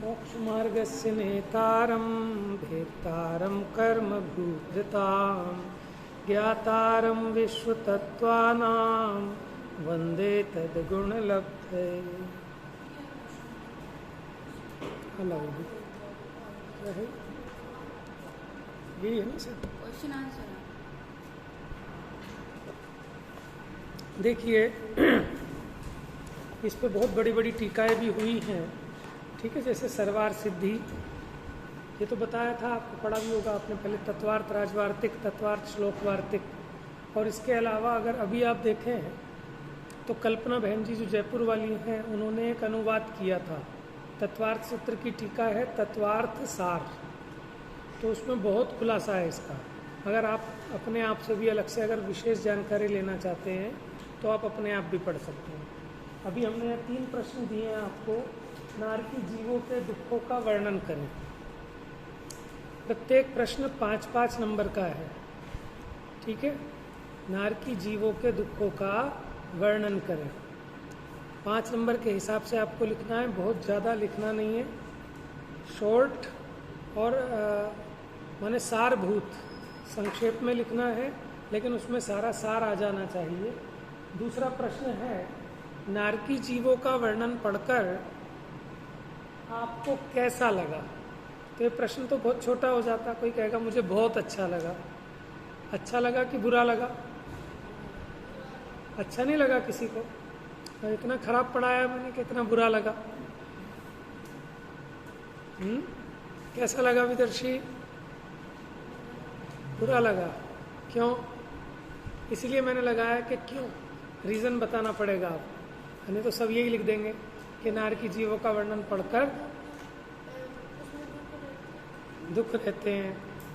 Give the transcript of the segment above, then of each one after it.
मोक्षमार्गस्य नेतारं भेत्तारं कर्मभूततां ज्ञातारं विश्वतत्त्वानां वन्दे तद्गुणलब्धये। क्या है यही है ना सर? क्वेश्चन आंसर देखिए इस पे बहुत बड़ी बड़ी टीकाएं भी हुई हैं, ठीक है। जैसे सरवार सिद्धि, ये तो बताया था आपको, पढ़ा भी होगा आपने पहले, तत्वार्थ राजवार्तिक, तत्वार्थ श्लोक वार्तिक। और इसके अलावा अगर अभी आप देखें तो कल्पना बहन जी जो जयपुर वाली हैं, उन्होंने एक अनुवाद किया था, तत्वार्थ सूत्र की टीका है तत्वार्थ सार, तो उसमें बहुत खुलासा है इसका। अगर आप अपने आप से भी अलग से अगर विशेष जानकारी लेना चाहते हैं तो आप अपने आप भी पढ़ सकते हैं। अभी हमने 3 प्रश्न दिए हैं आपको, नारकी जीवों के दुखों का वर्णन करें। प्रत्येक प्रश्न 5-5 नंबर का है, ठीक है। नारकी जीवों के दुखों का वर्णन करें, 5 नंबर के हिसाब से आपको लिखना है, बहुत ज़्यादा लिखना नहीं है, शॉर्ट और माने सारभूत, संक्षेप में लिखना है, लेकिन उसमें सारा सार आ जाना चाहिए। दूसरा प्रश्न है, नारकी जीवों का वर्णन पढ़कर आपको कैसा लगा? तो ये प्रश्न तो बहुत छोटा हो जाता, कोई कहेगा मुझे बहुत अच्छा लगा। अच्छा लगा कि बुरा लगा? अच्छा नहीं लगा किसी को, तो इतना खराब पढ़ाया मैंने, कितना बुरा लगा। कैसा लगा विदर्शी? बुरा लगा। क्यों? इसलिए मैंने लगाया कि क्यों, रीज़न बताना पड़ेगा आप, नहीं तो सब यही लिख देंगे कि नारकी जीवों का वर्णन पढ़कर दुख रहते हैं।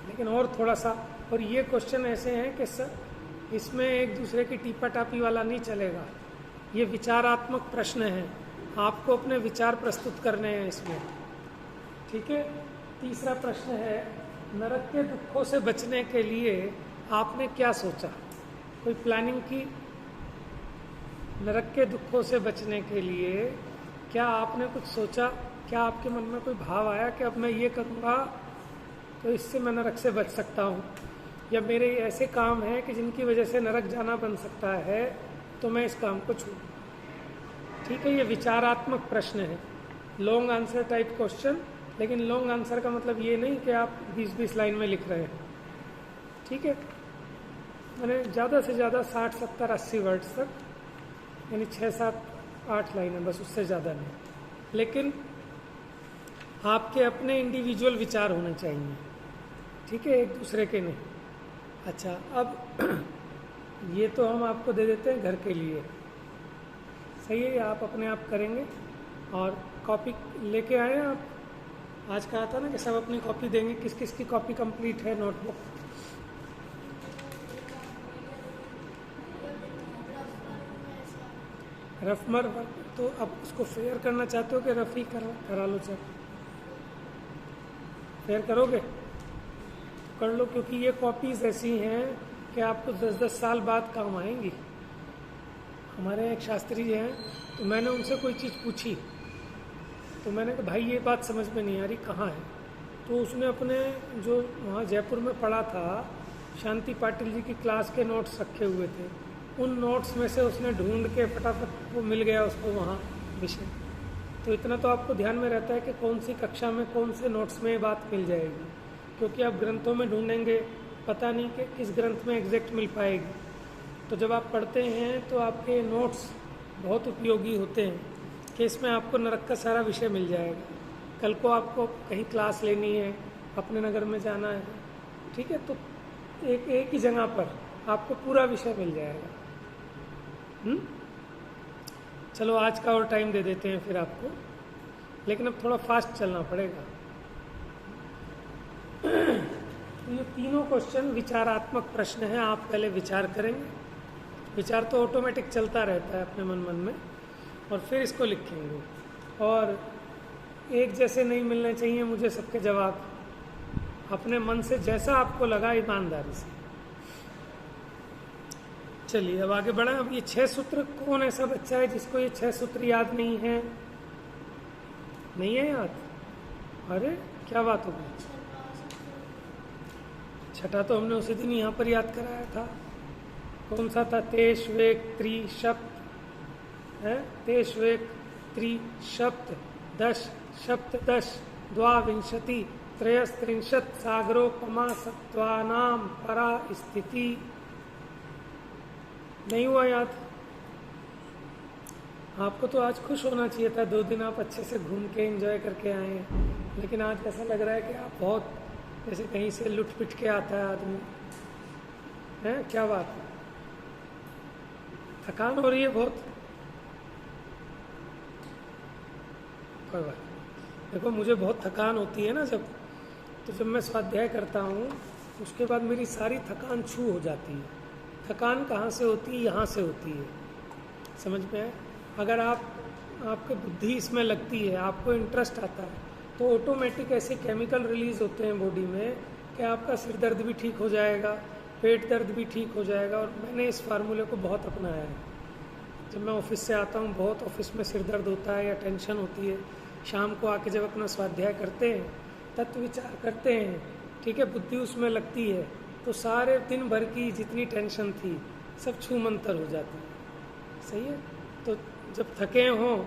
लेकिन और थोड़ा सा, और ये क्वेश्चन ऐसे हैं कि इसमें एक दूसरे की टीपा टापी वाला नहीं चलेगा, ये विचारात्मक प्रश्न हैं, आपको अपने विचार प्रस्तुत करने हैं इसमें, ठीक है। तीसरा प्रश्न है, नरक के दुखों से बचने के लिए आपने क्या सोचा? कोई प्लानिंग की? नरक के दुखों से बचने के लिए क्या आपने कुछ सोचा? क्या आपके मन में कोई भाव आया कि अब मैं ये करूँगा तो इससे मैं नरक से बच सकता हूँ, या मेरे ऐसे काम हैं कि जिनकी वजह से नरक जाना बन सकता है, तो मैं इस काम को छूँ, ठीक है। ये विचारात्मक प्रश्न है, लॉन्ग आंसर टाइप क्वेश्चन, लेकिन लॉन्ग आंसर का मतलब ये नहीं कि आप 20-20 लाइन में लिख रहे हैं, ठीक है। मैंने ज़्यादा से ज़्यादा 60, 70, 80 वर्ड्स तक, यानी 6, 7, 8 लाइनें, बस उससे ज़्यादा नहीं। लेकिन आपके अपने इंडिविजुअल विचार होने चाहिए, ठीक है, एक दूसरे के नहीं। अच्छा, अब ये तो हम आपको दे देते हैं घर के लिए, सही है, आप अपने आप करेंगे। और कॉपी लेके आए आप? आज कहा था ना कि सब अपनी कॉपी देंगे, किस किस की कॉपी कंप्लीट है नोटबुक? रफमर तो अब उसको फेयर करना चाहते हो कि रफ ही करा लो? सर फेयर करोगे कर लो, क्योंकि ये कॉपीज ऐसी हैं कि आपको 10-10 साल बाद काम आएंगी। हमारे एक शास्त्री जी हैं, तो मैंने उनसे कोई चीज़ पूछी, तो मैंने कहा भाई ये बात समझ में नहीं आ रही, कहाँ है? तो उसने अपने जो वहाँ जयपुर में पढ़ा था, शांति पाटिल जी की क्लास के नोट्स रखे हुए थे, उन नोट्स में से उसने ढूंढ के फटाफट वो मिल गया उसको वहाँ विषय। तो इतना तो आपको ध्यान में रहता है कि कौन सी कक्षा में कौन से नोट्स में ये बात मिल जाएगी, क्योंकि आप ग्रंथों में ढूंढेंगे, पता नहीं कि किस ग्रंथ में एग्जैक्ट मिल पाएगी। तो जब आप पढ़ते हैं तो आपके नोट्स बहुत उपयोगी होते हैं कि इसमें आपको नरक का सारा विषय मिल जाएगा। कल को आपको कहीं क्लास लेनी है, अपने नगर में जाना है, ठीक है, तो एक ही जगह पर आपको पूरा विषय मिल जाएगा। चलो आज का और टाइम दे देते हैं फिर आपको, लेकिन अब थोड़ा फास्ट चलना पड़ेगा। तो ये तीनों क्वेश्चन विचारात्मक प्रश्न हैं, आप पहले विचार करेंगे, विचार तो ऑटोमेटिक चलता रहता है अपने मन में, और फिर इसको लिखेंगे। और एक जैसे नहीं मिलने चाहिए मुझे सबके जवाब, अपने मन से जैसा आपको लगा ईमानदारी से। चलिए अब आगे बढ़ें। अब ये 6 सूत्र, कौन ऐसा बच्चा है जिसको ये 6 सूत्र याद नहीं है? नहीं है याद? अरे क्या बात हो गई। छठा तो हमने उसी दिन यहाँ पर याद कराया था। कौन सा था? तेष्वेक त्रिशप्त है, तेष्वेक त्रिशप्त दश सप्तदश द्वाविंशति त्रयस्त्रिंशत् सागरोपमा सत्वानाम परा स्थिति। नहीं हुआ याद? आपको तो आज खुश होना चाहिए था, 2 दिन आप अच्छे से घूम के एंजॉय करके आए हैं, लेकिन आज ऐसा लग रहा है कि आप बहुत जैसे कहीं से लुट पिट के आता है आदमी है। क्या बात है? थकान हो रही है बहुत? कोई बात नहीं। देखो मुझे बहुत थकान होती है ना जब मैं स्वाध्याय करता हूँ उसके बाद मेरी सारी थकान छू हो जाती है। थकान कहाँ से होती है? यहाँ से होती है। समझ में आए? अगर आपकी बुद्धि इसमें लगती है, आपको इंटरेस्ट आता है, तो ऑटोमेटिक ऐसे केमिकल रिलीज होते हैं बॉडी में कि आपका सिर दर्द भी ठीक हो जाएगा, पेट दर्द भी ठीक हो जाएगा। और मैंने इस फार्मूले को बहुत अपनाया है। जब मैं ऑफिस से आता हूँ, बहुत ऑफिस में सिर दर्द होता है या टेंशन होती है, शाम को आके जब अपना स्वाध्याय करते हैं, तत्व विचार करते हैं, ठीक है, बुद्धि उसमें लगती है, तो सारे दिन भर की जितनी टेंशन थी सब छू मंतर हो जाती है। सही है? तो जब थके हों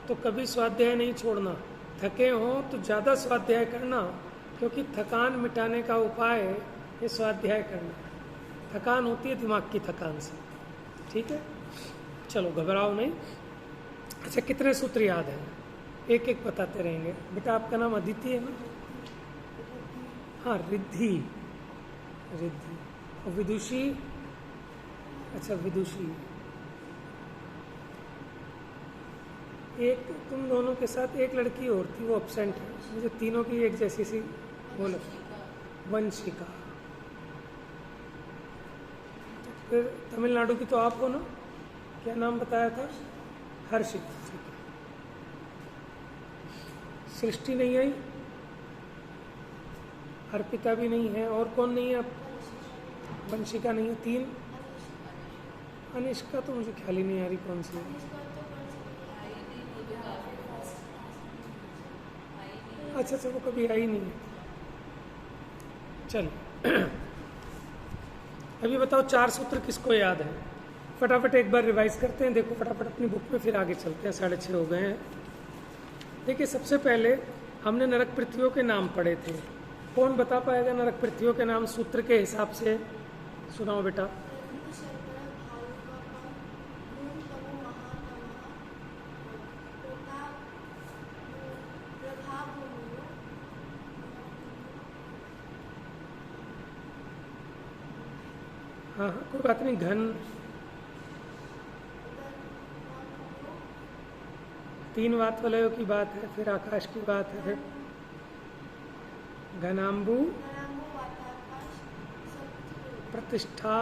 तो कभी स्वाध्याय नहीं छोड़ना, थके हों तो ज़्यादा स्वाध्याय करना, क्योंकि थकान मिटाने का उपाय ये स्वाध्याय करना। थकान होती है दिमाग की थकान से। ठीक है, चलो घबराओ नहीं। अच्छा, कितने सूत्र याद हैं? एक एक बताते रहेंगे। बेटा आपका नाम अदिति है ना? हाँ, रिद्धि, रिद्धि। और विदुषी? अच्छा, विदुषी। एक तुम दोनों के साथ एक लड़की और थी, वो एब्सेंट है। मुझे तीनों की एक जैसी सी बोलो। वंशिका। फिर तमिलनाडु की तो आप हो ना? क्या नाम बताया था? हर्षिता। सृष्टि नहीं आई, अर्पिता भी नहीं है, और कौन नहीं है? वंशिका नहीं है। 3 अनिष्का तो मुझे ख्याल ही नहीं आ रही कौन सी है। अच्छा, वो कभी आई नहीं है। चल अभी बताओ 4 सूत्र किसको याद है? फटाफट एक बार रिवाइज करते हैं। देखो फटाफट अपनी बुक में, फिर आगे चलते हैं। 6:30 हो गए हैं। देखिए, सबसे पहले हमने नरक पृथ्वियों के नाम पढ़े थे। कौन बता पाएगा नरक पृथ्वियों के नाम सूत्र के हिसाब से? सुनाओ बेटा। हाँ हाँ, कोई बात नहीं। घन, 3 वातवलयों की बात है, फिर आकाश की बात है, फिर घनाम्बु, प्रतिष्ठा,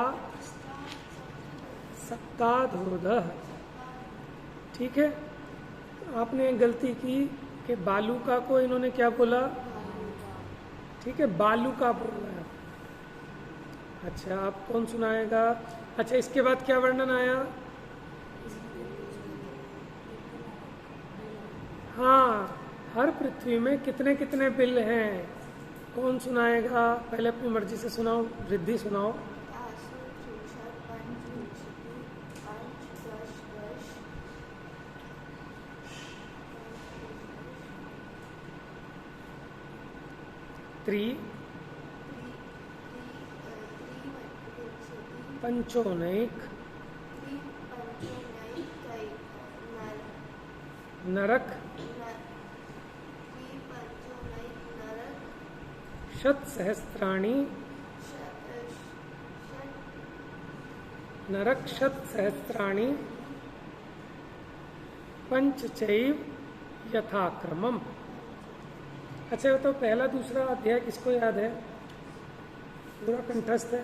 सप्ताधोदः। ठीक है, आपने एक गलती की कि बालूका को इन्होंने क्या बोला? ठीक है, बालूका बोल रहा है। अच्छा, आप कौन सुनाएगा? अच्छा, इसके बाद क्या वर्णन आया? हाँ, हर पृथ्वी में कितने कितने बिल हैं? कौन सुनाएगा? पहले अपनी मर्जी से सुनाओ। रिद्धि सुनाओ। त्रि पंचोनैक नरक शत सहस्त्राणी नरक शत सहस्त्राणी पंचचैव यथाक्रमम। अच्छा बताओ, पहला दूसरा अध्याय किसको याद है? पूरा कंठस्थ है?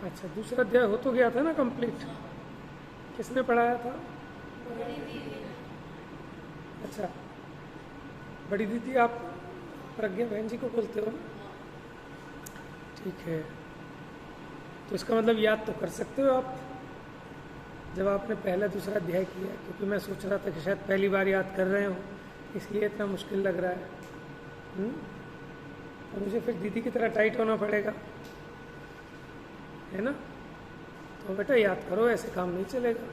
अच्छा, दूसरा अध्याय हो तो गया था ना कंप्लीट? किसने पढ़ाया था? अच्छा, बड़ी दीदी आप प्रज्ञा बहन जी को बोलते हो? ठीक है, तो इसका मतलब याद तो कर सकते हो आप। जब आपने पहला दूसरा अध्याय किया, क्योंकि मैं सोच रहा था कि शायद पहली बार याद कर रहे हो इसलिए इतना मुश्किल लग रहा है। और मुझे फिर दीदी की तरह टाइट होना पड़ेगा, है ना? तो बेटा याद करो, ऐसे काम नहीं चलेगा,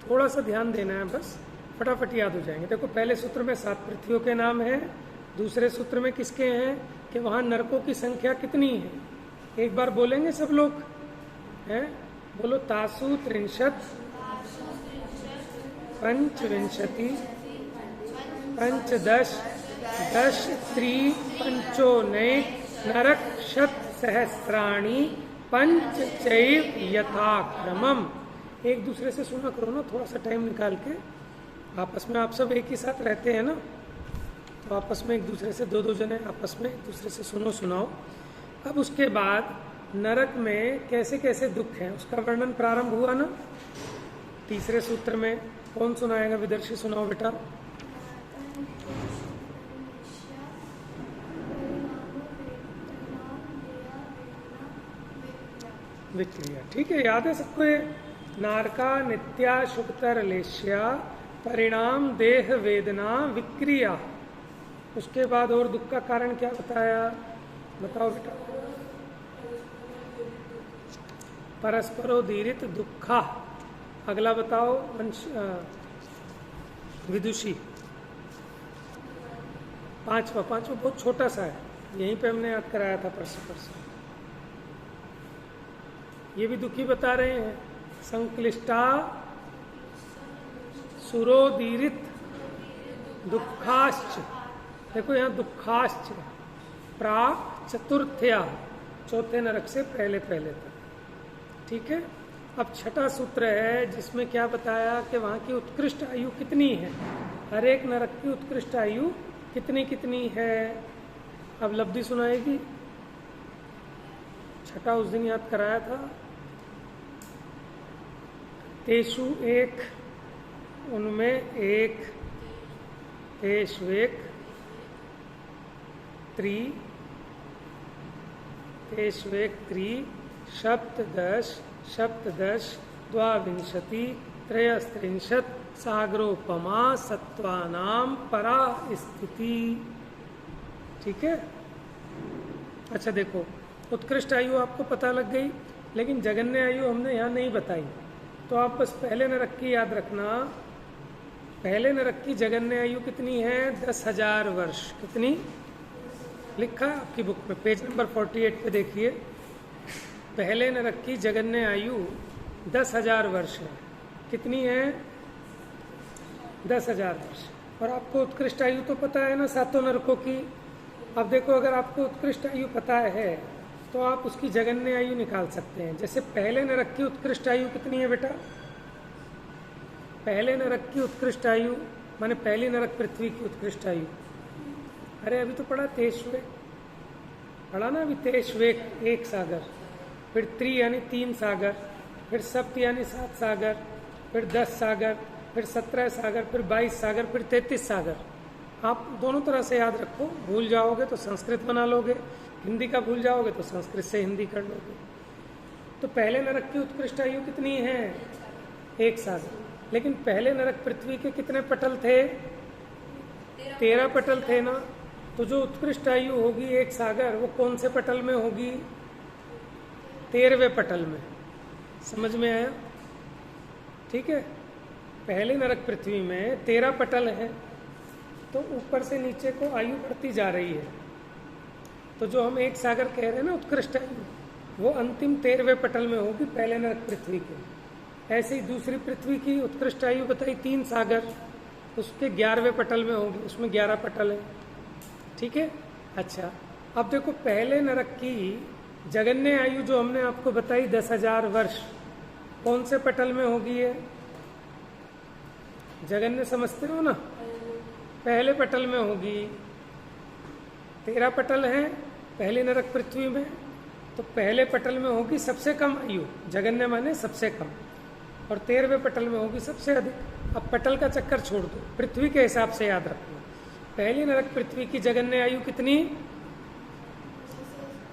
थोड़ा सा ध्यान देना है बस, फटाफट याद हो जाएंगे। देखो पहले सूत्र में 7 पृथ्वियों के नाम हैं, दूसरे सूत्र में किसके हैं कि वहाँ नरकों की संख्या कितनी है। एक बार बोलेंगे सब लोग, हैं? बोलो, तासु त्रिंशत पंचविंशति पंचदश दश त्रि पंचोनैक नरक शत सहस्राणी पंच चैव यथाक्रमम। एक दूसरे से सुना करो ना, थोड़ा सा टाइम निकाल के। आपस में आप सब एक ही साथ रहते हैं ना, तो आपस में एक दूसरे से दो जने आपस में एक दूसरे से सुनाओ। अब उसके बाद नरक में कैसे कैसे दुख हैं उसका वर्णन प्रारंभ हुआ ना तीसरे सूत्र में। कौन सुनाएगा? विदर्शी सुनाओ बेटा। विक्रिया, ठीक है, याद है सबको ये? नारका नित्या शुभतर लेश्या परिणाम देह वेदना विक्रिया। उसके बाद और दुख का कारण क्या बताया? बताओ बेटा। परस्परोदीरित दुखा। अगला बताओ विदुषी। पांचवा बहुत छोटा सा है, यहीं पे हमने याद कराया था परसों। ये भी दुखी बता रहे हैं। संक्लिष्टा सुरोदीरित दुखाश्च। देखो यहाँ दुखाश्च प्राक चतुर्थया, चौथे नरक से पहले तक, ठीक है। अब छठा सूत्र है जिसमें क्या बताया कि वहाँ की उत्कृष्ट आयु कितनी है, हर एक नरक की उत्कृष्ट आयु कितनी है। अब लब्धि सुनाएगी। छठा उस दिन याद कराया था। तेषु एक, उनमें एक, तेषु एक, त्रि, तेषु एक त्रि, सप्तदश, द्वाविंशति, त्रयस्त्रिंशत्, सागरोपमा सत्वानाम परा स्थिति। ठीक है। अच्छा देखो, उत्कृष्ट आयु आपको पता लग गई, लेकिन जगन्य आयु हमने यहाँ नहीं बताई, तो आप बस पहले नरक की याद रखना। पहले नरक की जगन्य आयु कितनी है? 10,000 वर्ष। कितनी लिखा है आपकी बुक में? पेज नंबर 48 पे देखिए। पहले नरक की जगन्य आयु 10,000 वर्ष है। कितनी है? 10,000 वर्ष। और आपको उत्कृष्ट आयु तो पता है ना सातों नरकों की। अब देखो, अगर आपको उत्कृष्ट आयु पता है तो आप उसकी जगन्य आयु निकाल सकते हैं। जैसे पहले नरक की उत्कृष्ट आयु कितनी है बेटा? पहले नरक की उत्कृष्ट आयु माने पहली नरक पृथ्वी की उत्कृष्ट आयु। अरे अभी तो पढ़ा, तेष्वेक पढ़ा ना अभी। तेष्वेक 1 सागर, फिर त्रि यानी 3 सागर, फिर सप्त यानी 7 सागर, फिर 10 सागर, फिर 17 सागर, फिर 22 सागर, फिर 33 सागर। आप दोनों तरह से याद रखो। भूल जाओगे तो संस्कृत बना लोगे, हिंदी का भूल जाओगे तो संस्कृत से हिंदी कर लोगे। तो पहले नरक की उत्कृष्ट आयु कितनी है? 1 सागर। लेकिन पहले नरक पृथ्वी के कितने पटल थे? 13 पटल थे ना। तो जो उत्कृष्ट आयु होगी 1 सागर, वो कौन से पटल में होगी? 13वें पटल में। समझ में आया? ठीक है। पहले नरक पृथ्वी में 13 पटल हैं, तो ऊपर से नीचे को आयु बढ़ती जा रही है। तो जो हम 1 सागर कह रहे हैं ना उत्कृष्ट आयु, वो अंतिम 13वें पटल में होगी पहले नरक पृथ्वी के। ऐसे ही दूसरी पृथ्वी की उत्कृष्ट आयु बताई 3 सागर, उसके 11वें पटल में होगी, उसमें 11 पटल है। ठीक है। अच्छा, अब देखो पहले नरक की जगन्य आयु जो हमने आपको बताई 10,000 वर्ष, कौन से पटल में होगी ये? जगन्य समझते हो ना? पहले पटल में होगी। 13 पटल हैं पहले नरक पृथ्वी में, तो पहले पटल में होगी सबसे कम आयु। जगन्य माने सबसे कम। और 13वें पटल में होगी सबसे अधिक। अब पटल का चक्कर छोड़ दो, पृथ्वी के हिसाब से याद रखना। पहली नरक पृथ्वी की जगन्य आयु कितनी?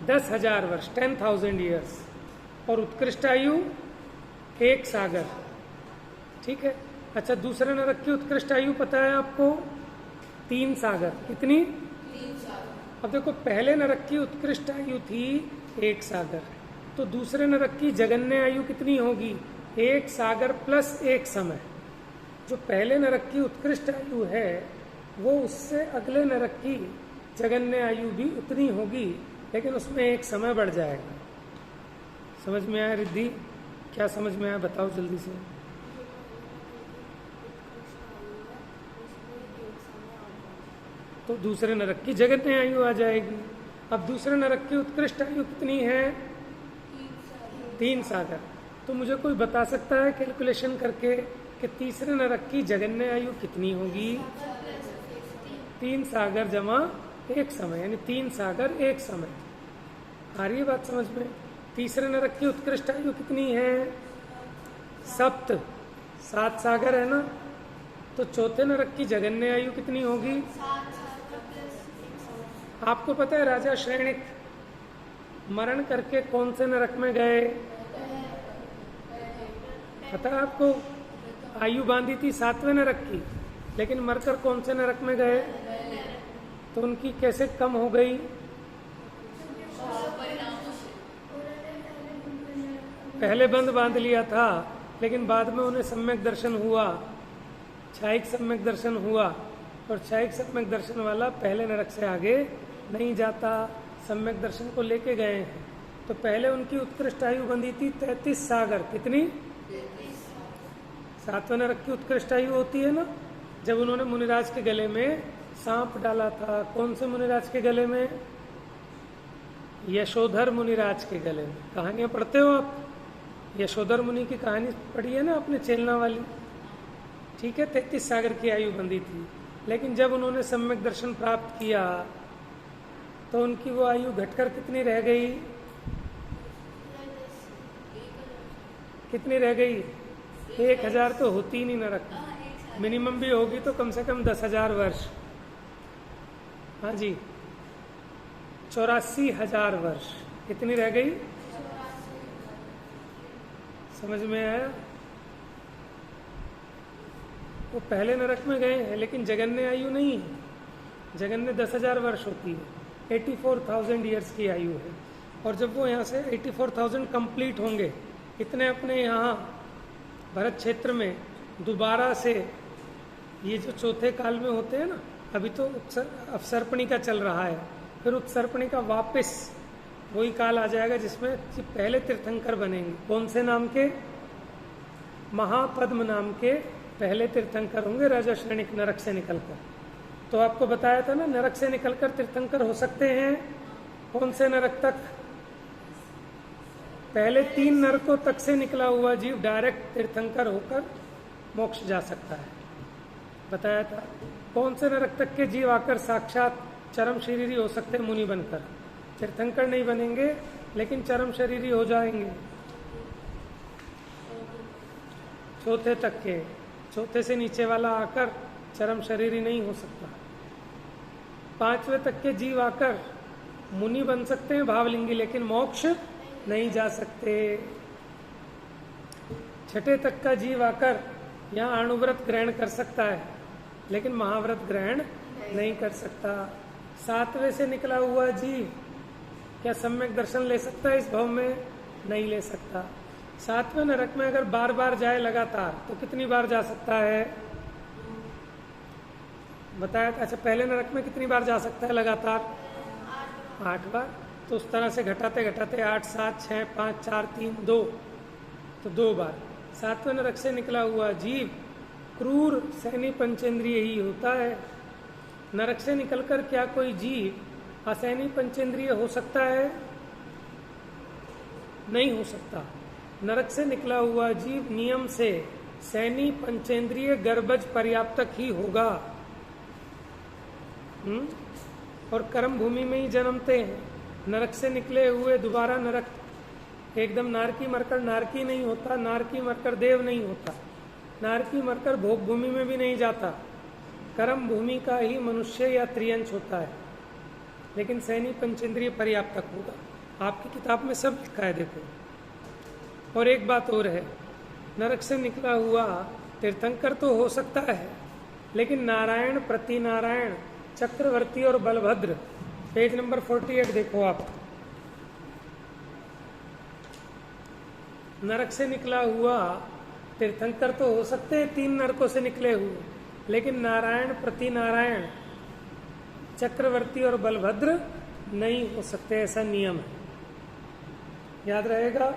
10,000 वर्ष, 10,000 ईयर्स। और उत्कृष्ट आयु एक सागर, ठीक है। अच्छा, दूसरे नरक की उत्कृष्ट आयु पता है आपको? 3 सागर। कितनी? 3 सागर। अब देखो, पहले नरक की उत्कृष्ट आयु थी 1 सागर, तो दूसरे नरक की जगन्य आयु कितनी होगी? 1 सागर प्लस 1 समय। जो पहले नरक की उत्कृष्ट आयु है वो उससे अगले नरक की जगन्य आयु भी उतनी होगी, लेकिन उसमें 1 समय बढ़ जाएगा। समझ में आया रिद्धि? क्या समझ में आया बताओ जल्दी से। तो दूसरे नरक की जगन्य आयु आ जाएगी। अब दूसरे नरक की उत्कृष्ट आयु कितनी है? 3 सागर। तो मुझे कोई बता सकता है कैलकुलेशन करके कि तीसरे नरक की जगन्य आयु कितनी होगी? 3 सागर जमा 1 समय, यानी 3 सागर 1 समय। आ रही है बात समझ में? तीसरे नरक की उत्कृष्ट आयु कितनी है? 7 सागर है ना। तो चौथे नरक की जगन्य आयु कितनी होगी? आपको पता है राजा श्रेणिक मरण करके कौन से नरक में गए? पता है आपको? आयु बांधी थी 7वें नरक की, लेकिन मरकर कौन से नरक में गए? तो उनकी कैसे कम हो गई? पहले बंद बांध लिया था, लेकिन बाद में उन्हें सम्यक दर्शन हुआ, छायिक सम्यक दर्शन हुआ, और छायिक सम्यक दर्शन वाला पहले नरक से आगे नहीं जाता, सम्यक दर्शन को लेके गए हैं। तो पहले उनकी उत्कृष्ट आयु बंधी थी 33 सागर। कितनी? 7वें नरक की उत्कृष्ट आयु होती है ना, जब उन्होंने मुनिराज के गले में सांप डाला था। कौन से मुनिराज के गले में? यशोधर मुनिराज के गले में। कहानियां पढ़ते हो आप? यशोधर मुनि की कहानी पढ़ी है ना आपने, चेलना वाली, ठीक है। 33 सागर की आयु बंधी थी, लेकिन जब उन्होंने सम्यक दर्शन प्राप्त किया तो उनकी वो आयु घटकर कितनी रह गई? कितनी रह गई? 1000 तो होती ही नहीं नरक में, मिनिमम भी होगी तो कम से कम 10,000 वर्ष। हाँ जी, 84,000 वर्ष। कितनी रह गई? समझ में आया? वो पहले नरक में गए हैं, लेकिन जगन्य आयु नहीं है। जगन्य 10,000 वर्ष होती है, 84,000 ईयर्स की आयु है। और जब वो यहाँ से 84,000 कंप्लीट होंगे, इतने अपने यहाँ भरत क्षेत्र में दोबारा से ये जो चौथे काल में होते हैं ना, अभी तो अवसर्पणी का चल रहा है, फिर उत्सर्पणी का वापस वही काल आ जाएगा जिसमें पहले तीर्थंकर बनेंगे। कौन से नाम के? महापद्म नाम के पहले तीर्थंकर होंगे राजा श्रेणिक नरक से निकलकर। तो आपको बताया था ना, नरक से निकलकर तीर्थंकर हो सकते हैं। कौन से नरक तक? पहले 3 नरकों तक से निकला हुआ जीव डायरेक्ट तीर्थंकर होकर मोक्ष जा सकता है, बताया था। कौन से नरक तक के जीव आकर साक्षात चरम शरीरी हो सकते हैं मुनि बनकर? तीर्थंकर नहीं बनेंगे, लेकिन चरम शरीरी हो जाएंगे। चौथे तक के, चौथे से नीचे वाला आकर चरम शरीरी नहीं हो सकता। 5वें तक के जीव आकर मुनि बन सकते हैं भावलिंगी, लेकिन मोक्ष नहीं जा सकते। 6ठे तक का जीव आकर यहाँ अणुव्रत ग्रहण कर सकता है, लेकिन महाव्रत ग्रहण नहीं कर सकता। 7वें से निकला हुआ जीव क्या सम्यक दर्शन ले सकता है इस भव में? नहीं ले सकता। 7वें नरक में अगर बार बार जाए लगातार तो कितनी बार जा सकता है? बताया था। अच्छा, पहले नरक में कितनी बार जा सकता है लगातार? 8 बार। तो उस तरह से घटाते घटाते 8, 7, 6, 5, 4, 3, 2, तो 2 बार। 7वें नरक से निकला हुआ जीव क्रूर सैनी पंचेंद्रिय ही होता है। नरक से निकलकर क्या कोई जीव असैनी पंचेंद्रिय हो सकता है? नहीं हो सकता। नरक से निकला हुआ जीव नियम से सैनी पंचेंद्रिय गर्भज पर्याप्तक ही होगा। और कर्म भूमि में ही जन्मते हैं। नरक से निकले हुए दोबारा नरक एकदम नारकी मरकर नारकी नहीं होता, नारकी मरकर देव नहीं होता, नारकी मरकर भोग भूमि में भी नहीं जाता। कर्म भूमि का ही मनुष्य या त्रियंश होता है, लेकिन सैनी पंचेंद्रिय पर्याप्तक होगा। आपकी किताब में सब लिखा है, देखो। और एक बात और है, नरक से निकला हुआ तीर्थंकर तो हो सकता है, लेकिन नारायण, प्रति नारायण, चक्रवर्ती और बलभद्र, पेज नंबर 48 देखो आप। नरक से निकला हुआ तीर्थंकर तो हो सकते हैं 3 नरकों से निकले हुए, लेकिन नारायण, प्रति नारायण, चक्रवर्ती और बलभद्र नहीं हो सकते, ऐसा नियम है। याद रहेगा,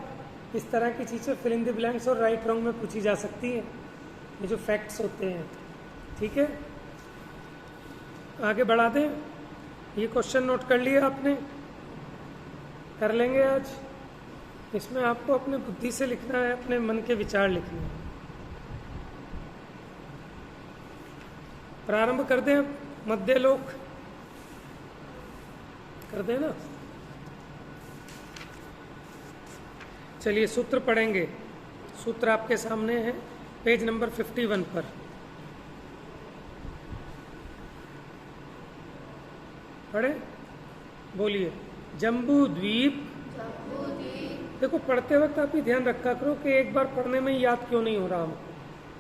इस तरह की चीजें फिल इन द ब्लैंक्स और राइट रॉन्ग में पूछी जा सकती है, ये जो फैक्ट्स होते हैं। ठीक है, आगे बढ़ा दें। ये क्वेश्चन नोट कर लिया आपने, कर लेंगे आज। इसमें आपको अपने बुद्धि से लिखना है, अपने मन के विचार लिखने हैं। प्रारंभ कर दें, मध्यलोक कर देना। चलिए सूत्र पढ़ेंगे। सूत्र आपके सामने है, पेज नंबर 51 पर। पढ़े, बोलिए। जम्बू द्वीप। देखो, पढ़ते वक्त आप ही ध्यान रखा करो कि एक बार पढ़ने में ही याद क्यों नहीं हो रहा हम,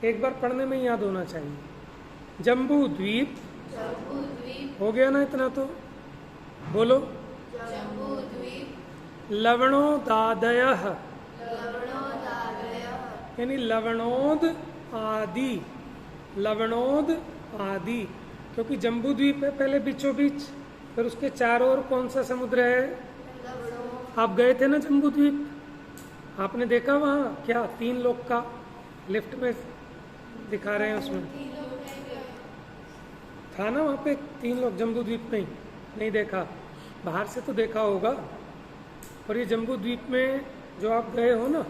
एक बार पढ़ने में ही याद होना चाहिए। जम्बू द्वीप। हो गया ना इतना तो? बोलो। जम्बू द्वीप। लवणोदादयः, यानी लवणोद आदि, लवणोद आदि, क्योंकि जम्बू द्वीप है पहले बीचों बीच, फिर उसके चारों ओर कौन सा समुद्र है? आप गए थे ना जम्बू द्वीप, आपने देखा वहां क्या 3 लोग का लिफ्ट में दिखा रहे हैं, उसमें था ना वहां पे 3 लोग जम्बू द्वीप में। नहीं देखा, बाहर से तो देखा होगा। और ये जम्बू द्वीप में जो आप गए हो ना,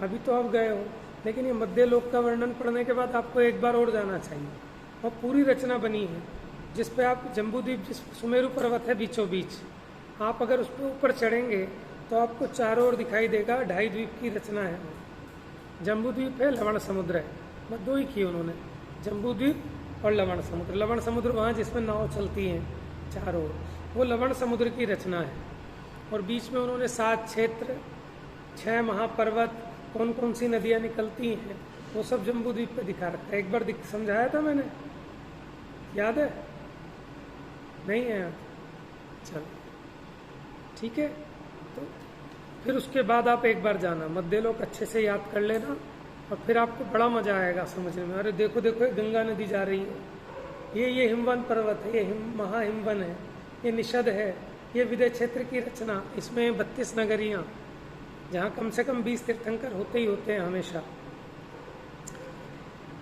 अभी तो आप गए हो, लेकिन ये मध्य लोक का वर्णन पढ़ने के बाद आपको एक बार और जाना चाहिए। और पूरी रचना बनी है जिस पे आप, जम्बू द्वीप जिस सुमेरु पर्वत है बीचों बीच, आप अगर उस पर ऊपर चढ़ेंगे तो आपको चारों ओर दिखाई देगा, 2.5 द्वीप की रचना है। जम्बू द्वीप है, लवण समुद्र है, बस 2 ही किए उन्होंने, जम्बू द्वीप और लवण समुद्र। लवण समुद्र वहाँ जिसमें नाव चलती हैं चारों ओर, वो लवण समुद्र की रचना है। और बीच में उन्होंने 7 क्षेत्र, 6 महापर्वत, कौन कौन सी नदियाँ निकलती हैं, वो सब जम्बू द्वीप पे दिखा रखा है। एक बार समझाया था मैंने, याद है? नहीं है याद? चलो ठीक है। तो फिर उसके बाद आप एक बार जाना, मध्यलोक अच्छे से याद कर लेना, और फिर आपको बड़ा मजा आएगा समझने में। अरे देखो देखो, ये गंगा नदी जा रही है, ये हिमवन पर्वत है, ये महाहिमवन है, ये निषद है, ये विदय क्षेत्र की रचना, इसमें 32 नगरियाँ, जहाँ कम से कम 20 तीर्थंकर होते ही होते हैं हमेशा।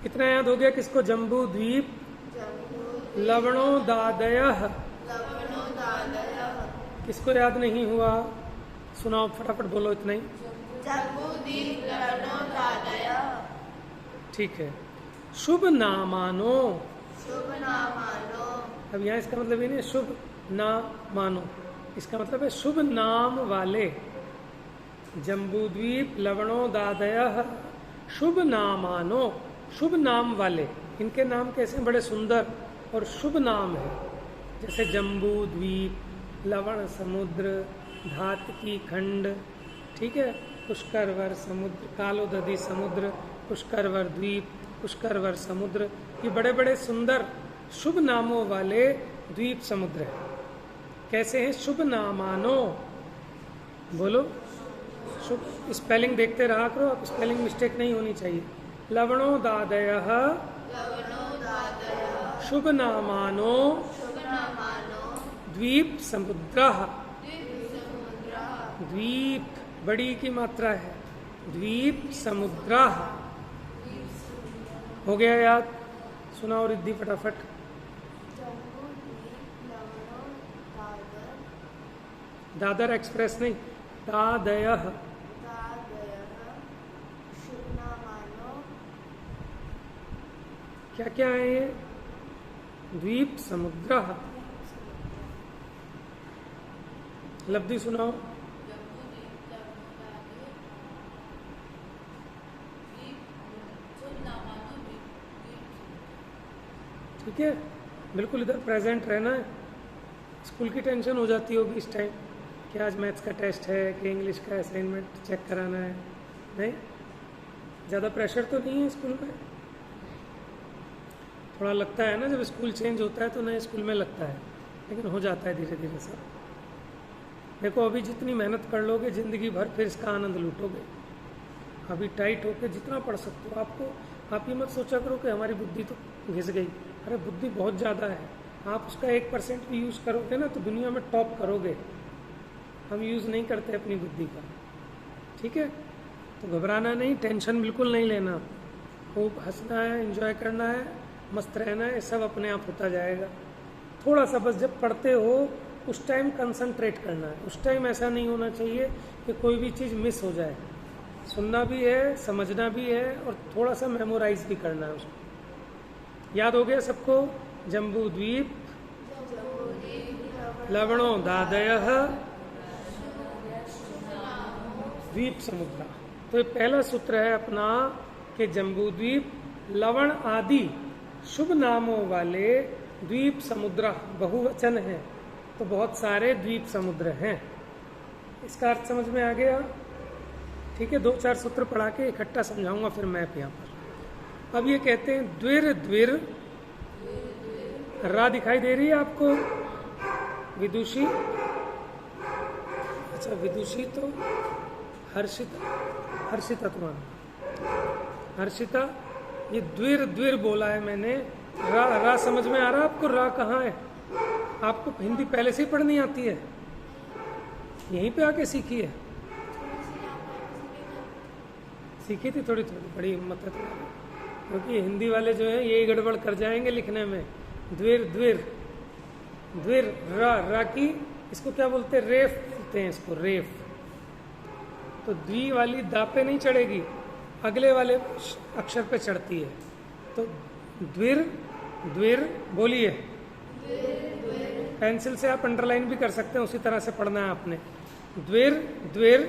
इतना याद हो गया किसको? जम्बू द्वीप, लवणोदादयः। किसको याद नहीं हुआ? सुनाओ फटाफट, बोलो इतना ही। जम्बू द्वीप लवणोदादयः। ठीक है। शुभ नामानो। शुभ नामानो। अब यहाँ इसका मतलब ये नहीं शुभ ना मानो, इसका मतलब है शुभ नाम वाले। जम्बूद्वीप लवणोदादयः शुभ नामानो, शुभ नाम वाले। इनके नाम कैसे बड़े सुंदर और शुभ नाम है, जैसे जम्बू द्वीप, लवण समुद्र, धातकी खंड, ठीक है, पुष्करवर समुद्र, कालोदधि समुद्र, पुष्करवर द्वीप, पुष्करवर समुद्र, ये बड़े बड़े सुंदर शुभ नामों वाले द्वीप समुद्र है। कैसे हैं? शुभ नामानो। बोलो शुभ। स्पेलिंग देखते रहा करो आप, स्पेलिंग मिस्टेक नहीं होनी चाहिए। लवणोदादयः शुभ नामानो द्वीप समुद्रः। द्वीप बड़ी की मात्रा है, द्वीप समुद्रः। हो गया याद? सुनाओ रिद्धि फटाफट। दादर एक्सप्रेस नहीं, दादयः। क्या क्या है ये? द्वीप समुद्रः। लब्धि सुनाओ। ठीक है, बिल्कुल इधर प्रेजेंट रहना है। स्कूल की टेंशन हो जाती होगी इस टाइम कि आज मैथ्स का टेस्ट है कि इंग्लिश का असाइनमेंट चेक कराना है, नहीं? ज़्यादा प्रेशर तो नहीं है स्कूल में? थोड़ा लगता है ना, जब स्कूल चेंज होता है तो नए स्कूल में लगता है, लेकिन हो जाता है धीरे धीरे सब। देखो अभी जितनी मेहनत कर लोगे ज़िंदगी भर फिर इसका आनंद लूटोगे। अभी टाइट होके जितना पढ़ सकते हो। आप ये मत सोचा करो कि हमारी बुद्धि तो घिस गई। अरे बुद्धि बहुत ज़्यादा है, आप उसका 1% भी यूज़ करोगे ना तो दुनिया में टॉप करोगे। हम यूज़ नहीं करते अपनी बुद्धि का, ठीक है? तो घबराना नहीं, टेंशन बिल्कुल नहीं लेना, खूब हंसना है, एंजॉय करना है, मस्त रहना है, सब अपने आप होता जाएगा। थोड़ा सा बस जब पढ़ते हो उस टाइम कंसंट्रेट करना है। उस टाइम ऐसा नहीं होना चाहिए कि कोई भी चीज़ मिस हो जाए। सुनना भी है, समझना भी है और थोड़ा सा मेमोराइज भी करना है उसको। याद हो गया सबको? जम्बू द्वीप लवणों दादयः द्वीप समुद्रा। तो ये पहला सूत्र है अपना कि जम्बू द्वीप लवण आदि शुभ नामों वाले द्वीप समुद्र, बहुवचन है तो बहुत सारे द्वीप समुद्र हैं। इसका अर्थ समझ में आ गया? ठीक है, 2-4 सूत्र पढ़ा के इकट्ठा समझाऊंगा फिर मैप यहाँ पर। अब ये कहते हैं द्विर द्विर, रा दिखाई दे रही है आपको? विदुषी, अच्छा विदुषी तो हर्षिता तुम्हारा हर्षिता। ये द्विर द्विर बोला है मैंने। रा समझ में आ रहा है आपको? रा कहाँ है? आपको हिंदी पहले से ही पढ़नी आती है? यहीं पे आके सीखी है? सीखी थी थोड़ी थोड़ी, बड़ी हिम्मत है तुम्हारी, क्योंकि हिंदी वाले जो है यही गड़बड़ कर जाएंगे लिखने में। द्विर द्विर द्विर, रा की इसको क्या बोलते हैं? रेफ बोलते हैं इसको, रेफ। तो द्वि वाली दा पे नहीं चढ़ेगी, अगले वाले अक्षर पे चढ़ती है। तो द्विर द्विर बोलिए। पेंसिल से आप अंडरलाइन भी कर सकते हैं, उसी तरह से पढ़ना है आपने। द्विर द्विर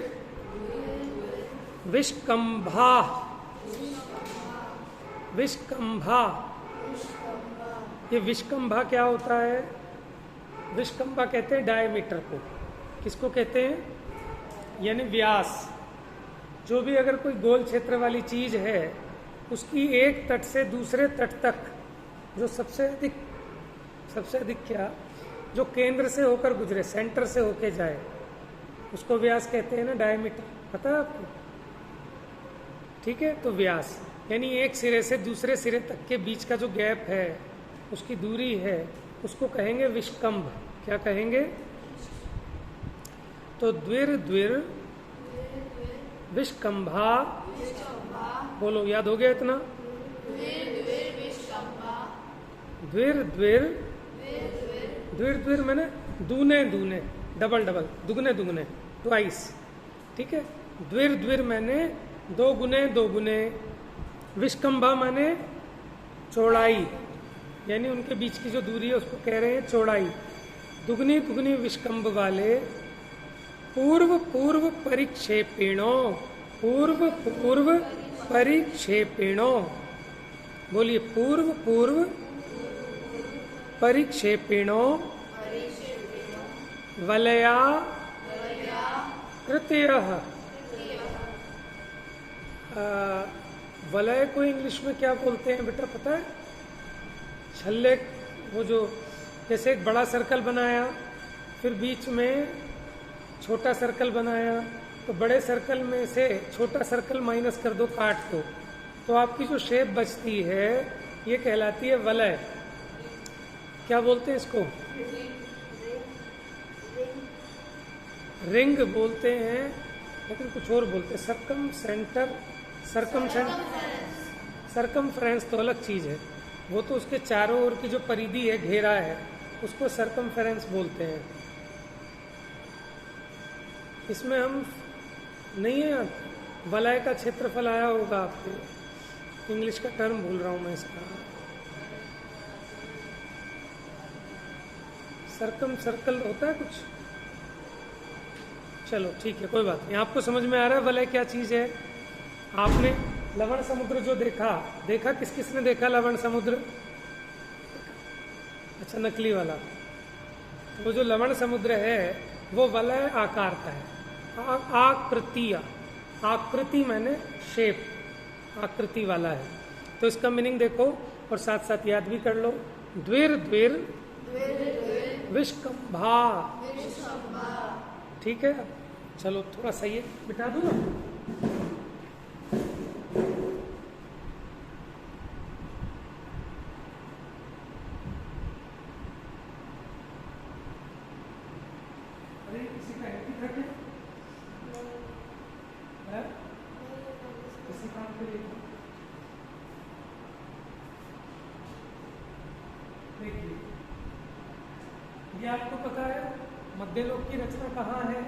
विष्कंभा, विष्कंभा। ये विष्कंभा क्या होता है? विष्कंभा कहते हैं डायमीटर को। किसको कहते हैं? यानी व्यास। जो भी अगर कोई गोल क्षेत्र वाली चीज है उसकी एक तट से दूसरे तट तक जो सबसे अधिक क्या, जो केंद्र से होकर गुजरे, सेंटर से होके जाए, उसको व्यास कहते हैं ना, डायमीटर। पता है आपको? ठीक है, तो व्यास यानी एक सिरे से दूसरे सिरे तक के बीच का जो गैप है, उसकी दूरी है, उसको कहेंगे विष्कंभ। क्या कहेंगे? तो द्विर द्विर विष्कंभा। बोलो, याद हो गया इतना? द्विर द्विर, द्विर द्विर मैंने दूने दूने, डबल डबल, दुगने दुगने, ट्वाइस। ठीक है, द्विर द्विर मैंने दो गुने। विष्कंभा माने चौड़ाई, यानी उनके बीच की जो दूरी है उसको कह रहे हैं चौड़ाई। दुगनी दुगनी विष्कंभ वाले पूर्व पूर्व परिक्षेपिणों, पूर्व पूर्व परिक्षेपिणों। बोलिए, पूर्व पूर्व परिक्षेपिणों वलया तृतीयः। वलय को इंग्लिश में क्या बोलते हैं बेटा, पता है? छल्ले, वो जो जैसे एक बड़ा सर्कल बनाया, फिर बीच में छोटा सर्कल बनाया, तो बड़े सर्कल में से छोटा सर्कल माइनस कर दो, काट दो, तो आपकी जो शेप बचती है ये कहलाती है वलय। क्या बोलते हैं इसको? रिंग बोलते हैं, लेकिन कुछ और बोलते हैं। सरकमफ्रेंस तो अलग चीज है, वो तो उसके चारों ओर की जो परिधि है, घेरा है, उसको सरकमफ्रेंस बोलते हैं। इसमें हम नहीं है, वलय का क्षेत्रफल आया होगा आपको, इंग्लिश का टर्म भूल रहा हूं मैं इसका। सर्कल होता है कुछ, चलो ठीक है, कोई बात नहीं। आपको समझ में आ रहा है वलय क्या चीज है? आपने लवण समुद्र जो देखा किस किस ने देखा लवण समुद्र? अच्छा, नकली वाला। वो जो लवण समुद्र है वो वलय आकार का है। आकृति मैंने शेप, आकृति वाला है। तो इसका मीनिंग देखो और साथ साथ याद भी कर लो। द्विर द्विर विष्कंभा। ठीक है, चलो थोड़ा सा ये बिठा दूँ ना। अरे किसी का है कि थके? है? किसी काम के लिए? देखिए, ये आपको पता है मध्यलोक की रचना कहाँ है?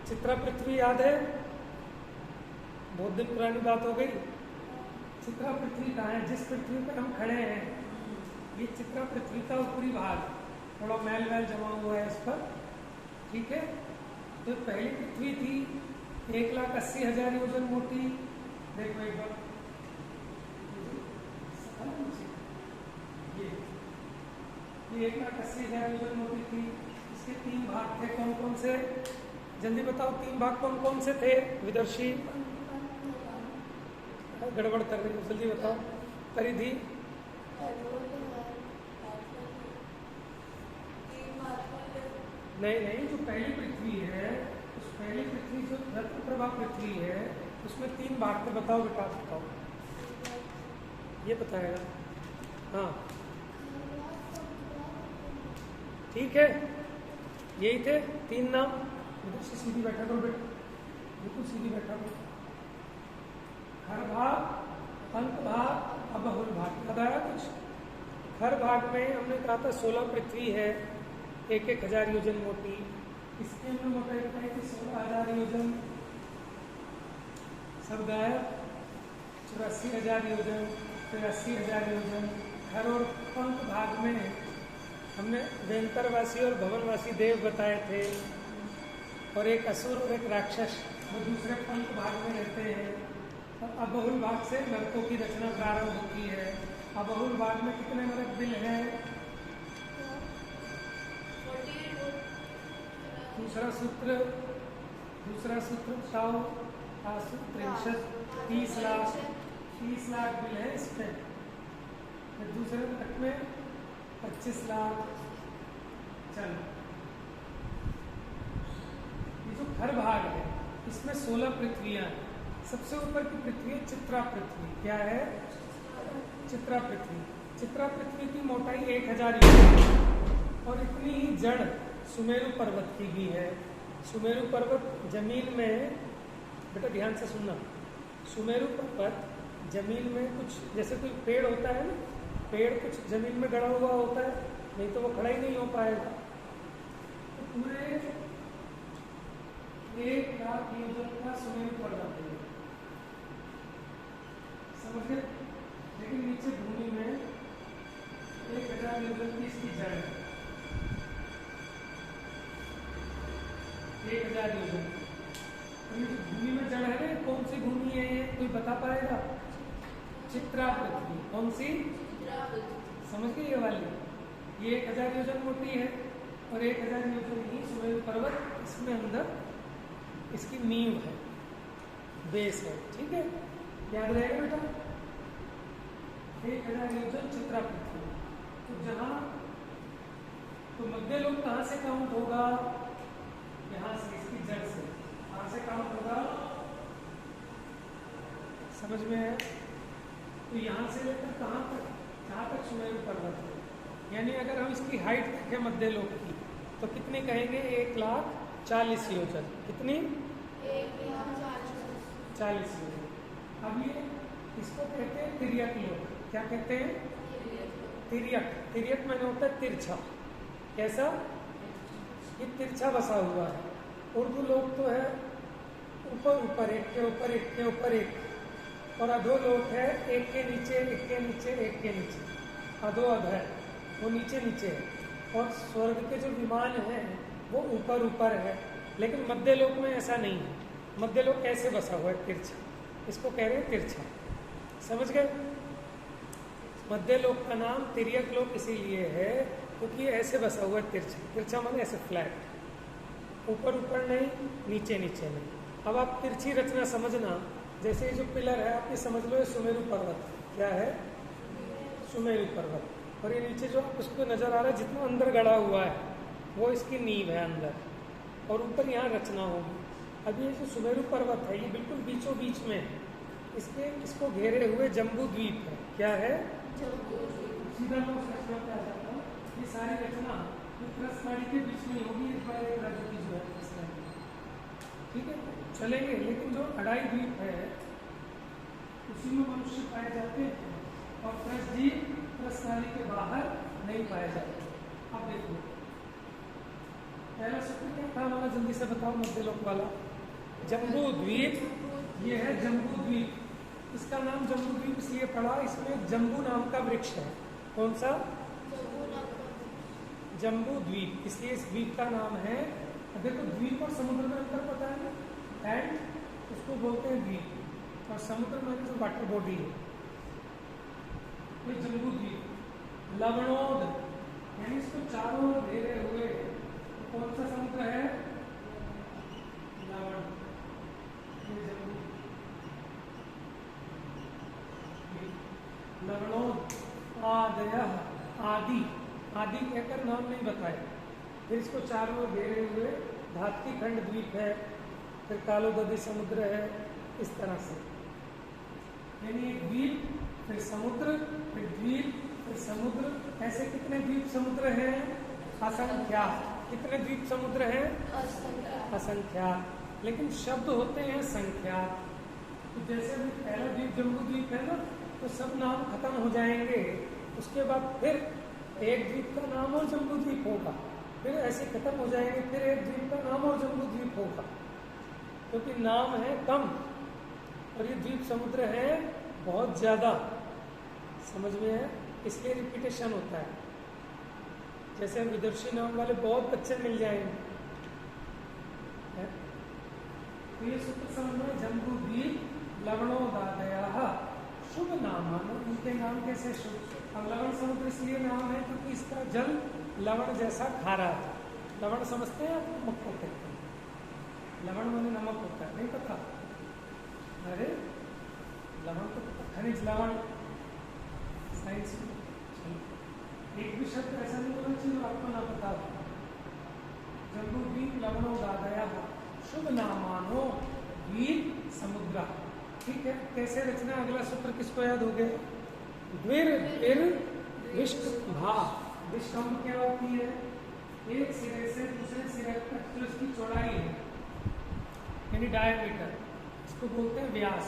चित्रा पृथ्वी याद है? बहुत दिन पुरानी बात हो गई। चित्रा पृथ्वी कहाँ है? जिस पृथ्वी पर हम खड़े हैं, ये चित्रा पृथ्वी का ऊपरी भाग, थोड़ा मैल वैल जमा हुआ है इस पर। ठीक है, तो पहली पृथ्वी थी 1,80,000 योजन मोटी। देखो एक बार, ये 1,80,000 योजन मोटी थी। इसके 3 भाग थे, कौन कौन से? जल्दी बताओ, 3 भाग कौन कौन से थे? विदर्शी गड़बड़ कर रही हूँ, जल्दी बताओ। परिधि, नहीं, जो पहली पृथ्वी है, उस पहली पृथ्वी जो रत्न प्रभा पृथ्वी है, उसमें 3 भाग थे। बताओ बेटा, बताओ, ये बताएगा। हाँ ठीक है, यही थे 3 नाम। बिल्कुल सीधी बैठा करो बेटा, बिल्कुल सीधी बैठा करो। हर भाग, अंत भाग, अबहुल भाग। याद आया कुछ? हर भाग में हमने कहा था 16 पृथ्वी है, 1,000 योजन मोटी। इसके हमने मोटाई बताई थी 16,000 योजन। सब गायब। 84,000 योजन, 83,000 योजन। हर और पंख भाग में हमने वेंतरवासी और भवनवासी देव बताए थे, और एक असुर और एक राक्षस, वो दूसरे पंख भाग में रहते हैं। और अबहुल भाग से नरकों की रचना प्रारंभ होती है। अबहुल भाग में कितने नरक दिल हैं? दूसरा सूत्र बताओ। आसु 63, 30 लाख बिल है इसमें। दूसरे नरक में 25 लाख। चलो, ये जो घर भाग है, इसमें 16 पृथ्वियां। सबसे ऊपर की पृथ्वी है चित्रा पृथ्वी। क्या है? चित्रा पृथ्वी। चित्रा पृथ्वी की मोटाई 1,000 योजन, और इतनी ही जड़ सुमेरु पर्वत की भी है। सुमेरु पर्वत जमीन में, बेटा ध्यान से सुनना, सुमेरु पर्वत जमीन में कुछ, जैसे कोई पेड़ होता है ना, पेड़ कुछ जमीन में गड़ा हुआ होता है, नहीं तो वो खड़ा ही नहीं हो पाएगा। तो पूरे 1,00,000 योजन का सुमेरु पर्वत है, समझ गए? लेकिन नीचे भूमि में 1,000 योजन की इसकी जड़ है। 1,000 योजन भूमि में जड़ है ना। कौन सी भूमि है ये? कोई बता पाएगा? चित्रा पृथ्वी। कौन सी? समझ गए ये वाली? ये 1,000 योजन मोटी है, और 1,000 योजन ही सुमेरु पर्वत, इसमें अंदर इसकी नींव है, बेस है। ठीक है, याद रहेगा बेटा? 1,000 योजन चित्रा पृथ्वी। तो जहाँ, तो मध्य लोक कहाँ से काउंट होगा? यहाँ से, इसकी जड़ से। कहाँ से काउंट होगा? समझ में है? तो यहाँ से लेकर कहाँ तक? जहाँ तक सुमेरु पर्वत है। यानी अगर हम इसकी हाइट देखें मध्य लोक की, तो कितनी कहेंगे? 1,40,000 योजन। कितनी? 40 योजन। अब ये, इसको कहते हैं तिर्यक लोक। क्या कहते हैं? तिर्यक। तिर्यक मैंने होता है तिरछा। कैसा? ये तिरछा बसा हुआ है। उर्दू लोक तो है ऊपर ऊपर, एक के ऊपर एक के ऊपर एक, और अधो लोक है एक के नीचे एक के नीचे एक के नीचे। अधो अध है, वो नीचे नीचे है। और स्वर्ग के जो विमान हैं वो ऊपर ऊपर है। लेकिन मध्य लोक में ऐसा नहीं है। मध्य लोक ऐसे बसा हुआ है, तिरछा। इसको कह रहे हैं तिरछा। समझ गए? मध्य लोक का नाम तिर्यक लोक इसीलिए है क्योंकि ये ऐसे बसा हुआ है, तिरछा। तिरछा माने ऐसे फ्लैट, ऊपर ऊपर नहीं, नीचे नीचे नहीं। अब आप तिरछी रचना समझना जैसे ये जो पिलर है आप ये समझ लो ये सुमेरु पर्वत। क्या है? सुमेरु पर्वत। और ये नीचे जो उसको नजर आ रहा है जितना अंदर गड़ा हुआ है वो इसकी नींव है अंदर, और ऊपर यहाँ रचना होगी। अब ये जो सुमेरु पर्वत है ये बिल्कुल बीचों बीच में है। इसको घेरे हुए जम्बू द्वीप है। क्या है? सीधा मैं उस रचना पे आ जाता हूँ। ये सारी रचना क्रस्टनाड़ी के बीच में होगी, इस बार एक राज्य की जो है क्रस्टनाड़ी। ठीक है, चलेंगे। लेकिन जो अड़ाई द्वीप है उसी में मनुष्य पाए जाते हैं और क्रस्टनाड़ी के बाहर नहीं पाए जाते। अब देखो पहला सूत्र क्या था हमारा, जल्दी से बताओ, मध्य लोक वाला। जम्बू द्वीप। ये है जम्बू द्वीप। इसका नाम जम्बू द्वीप इसलिए पड़ा, इसमें जम्बू नाम का वृक्ष है। कौन सा? जम्बू द्वीप, इसलिए इस द्वीप का नाम है। देखो द्वीप और समुद्र में अंतर पता है ना, एंड उसको बोलते हैं द्वीप, और समुद्र में जो वाटर बॉडी है ये जम्बू द्वीप। लवणोद यानी इसको चारों ओर घेरे हुए कौन सा समुद्र है? लवण। ये जम्बू लवणोद आदयः, आदि आदि कहकर नाम नहीं बताए। फिर इसको चारों ओर घेरे हुए धात्की खंड द्वीप है, फिर कालोदधी समुद्र है, इस तरह से। यानी एक द्वीप, फिर समुद्र, फिर द्वीप, फिर समुद्र। ऐसे कितने द्वीप समुद्र हैं? असंख्यात। कितने द्वीप समुद्र हैं? असंख्यात। लेकिन शब्द होते हैं संख्यात। तो जैसे अभी पहला द्वीप जम्बू द्वीप है ना, तो सब नाम खत्म हो जाएंगे। उसके बाद फिर एक द्वीप का नाम और जम्बू द्वीप होगा, फिर ऐसे खत्म हो जाएंगे, फिर एक द्वीप का नाम और जम्बू द्वीप होगा, क्योंकि नाम है कम और ये द्वीप समुद्र है बहुत ज्यादा। समझ में है? इसलिए रिपीटेशन होता है। जैसे हम विदुषी नाम वाले बहुत बच्चे मिल जाएंगे। तो ये सूत्र समझ में, जम्बू द्वीप लवणोदादयः शुभ नाम। उनके नाम कैसे शुभ? अब लवण समुद्र इसलिए नाम है क्योंकि इसका जल लवण जैसा खारा था। लवण समझते हैं आप? नमक को कहते हैं। लवण माने नमक होता है, नहीं पता? अरे लवण तो पता, खनिज लवण साइंस में। एक भी शब्द ऐसा नहीं होना चाहिए जो आपको ना पता हो। जम्बू द्वीप लवणोदादयः शुभ नामानो द्वीप समुद्र। ठीक है, कैसे रचना? अगला सूत्र किसको याद हो गया? द्विर विष्टभा। विष्टभ क्या होती है? एक सिरे से दूसरे सिरे तक जो इसकी चौड़ाई है, यानी डायमीटर, इसको बोलते हैं व्यास।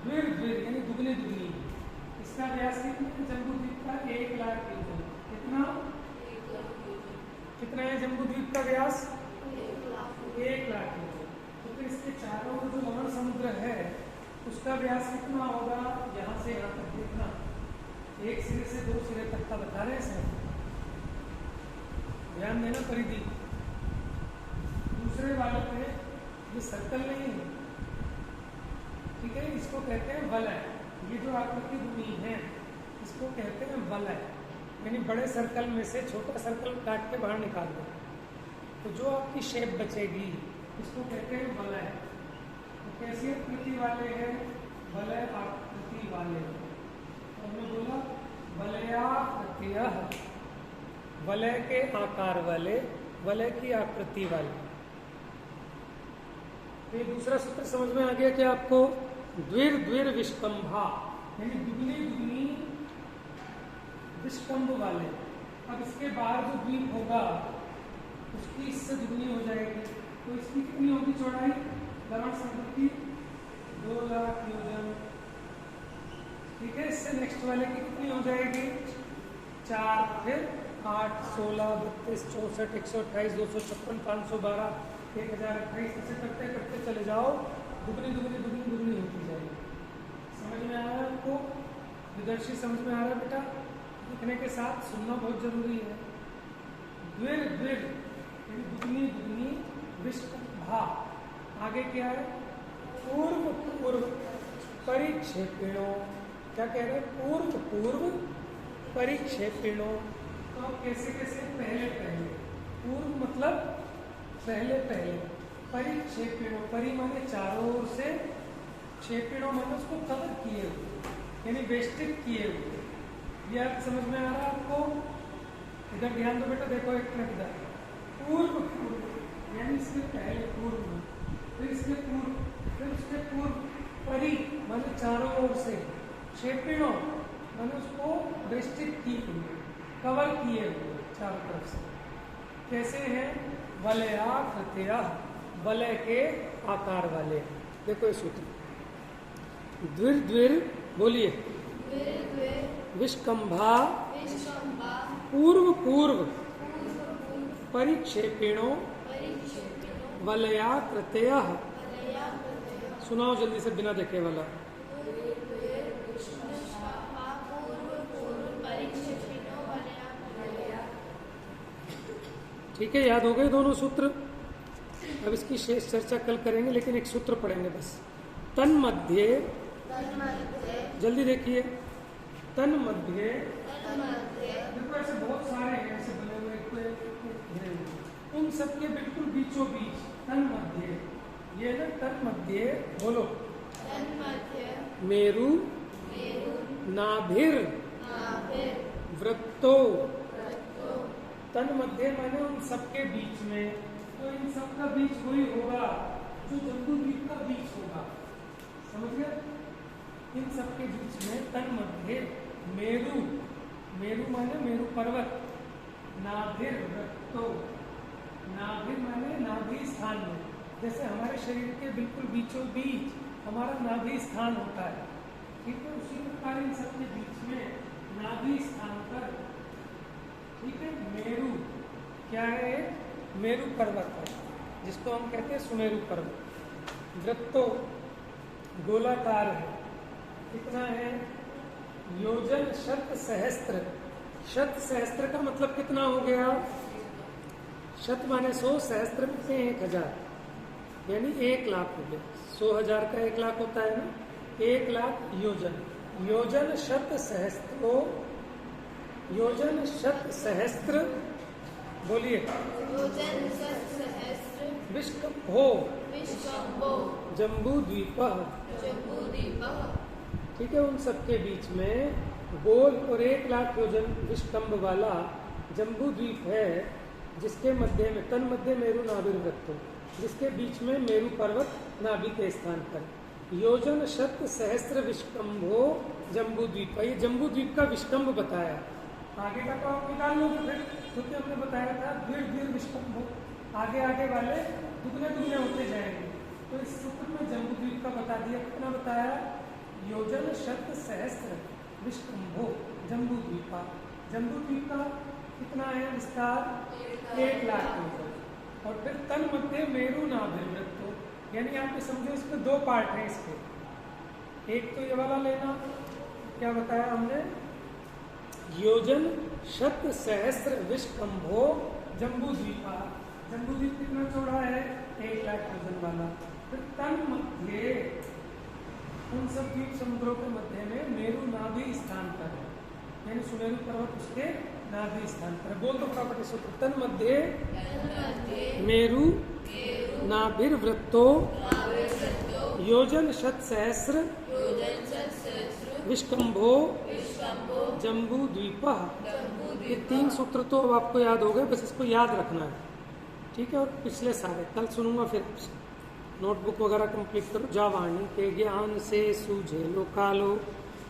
द्विर यानी दुगनी दुगनी। इसका व्यास कितना है? जम्बू द्वीप का 1 लाख योजन। कितना? 1 लाख योजन। कितना है जम्बू द्वीप का व्यास? 1 लाख योजन। तो फिर इसके चारों ओर जो लवण समुद्र है उसका व्यास कितना होगा? यहाँ से यहाँ तक देखना, एक सिरे से 2 सिरे तक का बता रहे हैं सर, ध्यान देना परिधि। दूसरे वाले पे ये सर्कल नहीं है, ठीक है, इसको कहते हैं वलय। ये जो आकृति बनी है इसको कहते हैं वलय, यानी बड़े सर्कल में से छोटा सर्कल काट के बाहर निकाल दो तो जो आपकी शेप बचेगी इसको कहते हैं वलय। तो कैसी आकृति वाले हैं? वलय आकृति वाले। तो हमने बोला वलयाकृतियः, वलय के आकार वाले, वलय की आकृति वाले। तो ये दूसरा सूत्र समझ में आ गया कि आपको? द्विर विष्कंभा, यानी दुगनी दुगनी विष्कंभ वाले। अब इसके बाहर जो द्वीप होगा उसकी इससे दुगनी हो जाएगी, तो इसकी कितनी होगी चौड़ाई? लवण समुद्र की 2 लाख योजन। ठीक है, इससे नेक्स्ट वाले की कितनी हो जाएगी? 4, फिर 8, 16, 32, 64, 128, 256, 512, 1028, ऐसे करते करते चले जाओ, दुगनी दुगनी दुगनी दुगनी होती जाएगी। समझ में आ रहा है आपको? विदर्शी समझ में आ रहा है बेटा? लिखने के साथ सुनना बहुत जरूरी है। द्विर दुगनी दुगनी विष्कंभा। आगे क्या है? पूर्व परिक्षेपिणो। क्या कह रहे हैं? पूर्व परिक्षेपिणो। तो कैसे कैसे? पहले पहले। पूर्व मतलब पहले पहले। परिक्षेपिणो, परि माने चारों ओर से, क्षेपिणों मतलब उसको कवर किए हुए, यानी वेष्टित किए हुए। ये आप समझ में आ रहा है आपको? इधर ध्यान दो बेटा, देखो एक मिनट इधर। पूर्व पूर्व यानी इसके पहले पूर्व में, फिर इसके पूर्व, फिर उसके पूर्व परि मतलब चारों ओर से, क्षेपिणों मतलब उसको वेष्टित किए हुए, कवर किए हुए चारों तरफ से। कैसे हैं? वलयाकृतया, वलय के आकार वाले। देखो ये सूत्र, द्विर द्विर बोलिए, विष्कंभा पूर्व पूर्व परिक्षेपिणो वलयाकृतय। सुनाओ जल्दी से बिना देखे वाला। ठीक है, याद हो गए दोनों सूत्र। अब इसकी शेष चर्चा कल करेंगे, लेकिन एक सूत्र पढ़ेंगे बस। तन मध्य, जल्दी देखिए, तन मध्य, देखो ऐसे बहुत सारे हैं ऐसे बने हुए, उन सबके बिल्कुल बीचों बीच तन मध्य, ये ना तन मध्य, बोलो मेरु नाभिर वृत्तो। तन मध्य माने उन सबके बीच में, तो इन सब का बीच वही होगा जो जम्बूद्वीप का बीच होगा, समझ गए? इन सबके बीच में तन मध्य मेरु, मेरु माने मेरु पर्वत, नाभिर वृत्तो, नाभिर माने नाभि स्थान में, जैसे हमारे शरीर के बिल्कुल बीचों बीच हमारा नाभि स्थान होता है, ठीक है? उसी प्रकार इन सबके बीच में नाभि स्थान पर, ठीक है, मेरु क्या है? मेरु पर्वत है, जिसको हम कहते हैं सुमेरु पर्वत। वृत्तो गोलाकार है, कितना है? योजन शत सहस्त्र, शत सहस्त्र का मतलब कितना हो गया? शत माने 100, सहस्त्र में 1000, यानी 1 लाख हो गया। 100,000 का 1 लाख होता है ना, 1 लाख योजन। योजन शत सहस्त्रो, योजन शत सहस्त्र, बोलिए विष्कंभो जम्बूद्वीप। ठीक है, उन सबके बीच में गोल और 1 लाख योजन विष्कंभ वाला जम्बूद्वीप है, जिसके मध्य में तन मध्य मेरु नाभिर वृत्तो, जिसके बीच में मेरु पर्वत नाभि के स्थान पर। योजन शत सहस्त्र विष्कंभो जम्बूद्वीप, ये जम्बूद्वीप का विष्कंभ बताया। आगे का तो आप निकाल लोगे फिर, क्योंकि हमने बताया था द्विर द्विर विष्कंभो, आगे आगे वाले दुगने दुगने होते जाएंगे। तो इस सूत्र में जम्बूद्वीप का बता दिया, कितना बताया? योजन शत सहस्त्र विष्कंभो जम्बूद्वीपा। जम्बूद्वीप का कितना है विस्तार? 1 लाख मीटर। और फिर तन मध्य मेरु नाभिर वृत्तो, यानी आप ये समझो इसमें 2 पार्ट हैं इसके। एक तो ये वाला लेना, क्या बताया हमने? योजन शत सहस्त्र विष्कंभो जम्बूद्वीपा। जम्बूद्वीप कितना चौड़ा है? 1 लाख योजन वाला। फिर तन मध्य, उन सब द्वीप समुद्रों के मध्य में मेरु नाभि स्थान पर है, यानी सुमेरु पर्वत उसके नाभि स्थान पर। बोल दो प्रॉपर्टी सूत्र, तन मध्य मेरु नाभिर वृत्तो योजन शत सहस्र विष्कंभो जम्बूद्वीप। ये 3 सूत्र तो अब आपको याद हो गए, बस इसको याद रखना है, ठीक है? और पिछले सारे कल सुनूंगा, फिर नोटबुक वगैरह कंप्लीट करो। जावाणी के ज्ञान से सूझे लो कालो,